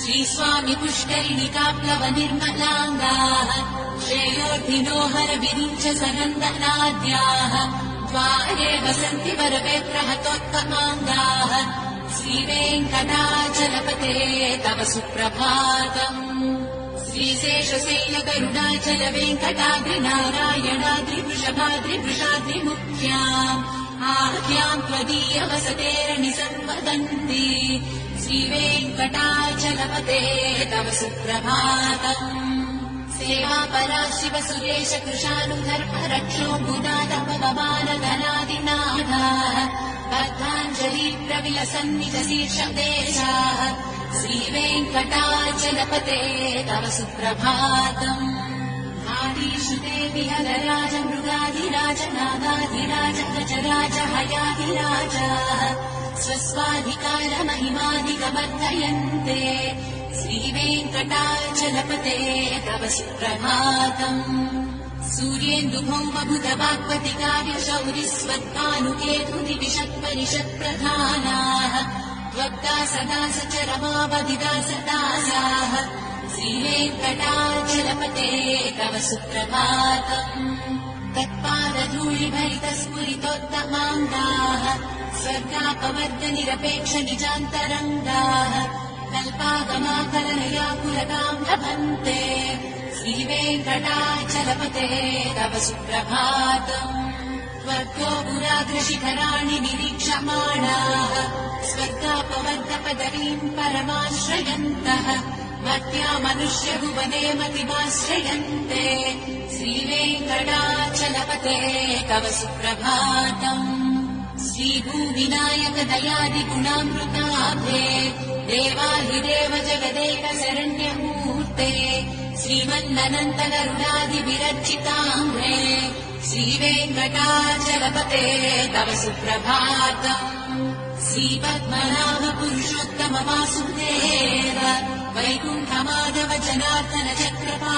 श्रीस्वामि पुष्करिणिकाप्लव निर्मलाङ्गाः श्रेयोर्धिनो हरविरिञ्च सनन्दनाद्याः द्वारे वसन्ति वरवेत्रहतोत्तमाङ्गाः श्रीवेङ्कटाचलपते तव सुप्रभातम् श्रीशेषशैलकरुणाचल वेङ्कटाद्रिनारायणाद्रिवृषभाद्रिवृषाद्रिमुख्याम् आख्याम् त्वदीयवसतेरनिसम्वदन्ति श्रीवेङ्कटाचलपते तव सुप्रभातम् सेवापरा शिव सुरेश कृशानुधर्म रक्षो बुधादपवमानधनादिनाथाः बद्धाञ्जलि प्रविलसन्निज शीर्षदेशाः श्रीवेङ्कटाचलपते तव सुप्रभातम् आदिषु देवि हरराज मृगाधिराज नागाधिराज गजराज हयाधिराजाः स्वस्वाधिकार महिमाधिकवर्धयन्ते श्रीवेङ्कटाचलपते तव सुप्रभातम् सूर्येन्दुभौमबुधवाक्पतिकार्यशौरिस्वद्भानुकेतुदिविषत्परिषत्प्रधानाः त्वद्दासदासचरमावधिदासदासाः श्रीवेङ्कटाचलपते तव सुप्रभातम् तत्पादधूलिभरितस्फुरितोत्तमाङ्गाः स्वर्गापवर्गनिरपेक्ष निजान्तरङ्गाः कल्पागमाकलनयाकुलताम् लभन्ते श्रीवेङ्कटाचलपते तव सुप्रभातम् त्वद्गो पुराग्रशिखराणि निरीक्षमाणाः स्वर्गापवर्गपदवीम् परमाश्रयन्तः मर्त्या मनुष्यभुवने मतिमाश्रयन्ते श्रीवेङ्कटाचलपते तव सुप्रभातम् श्रीभूविनायक दयादिगुणामृताभे देवाधिदेव जगदेक शरण्यमूर्ते श्रीमन्ननन्तकरुणादिविरर्चिताम्रे श्रीवेङ्कटाचलपते तव सुप्रभातम् श्रीपद्मनाभ पुरुषोत्तम वासुदेव वैकुण्ठमाधव जनार्दन चक्रपा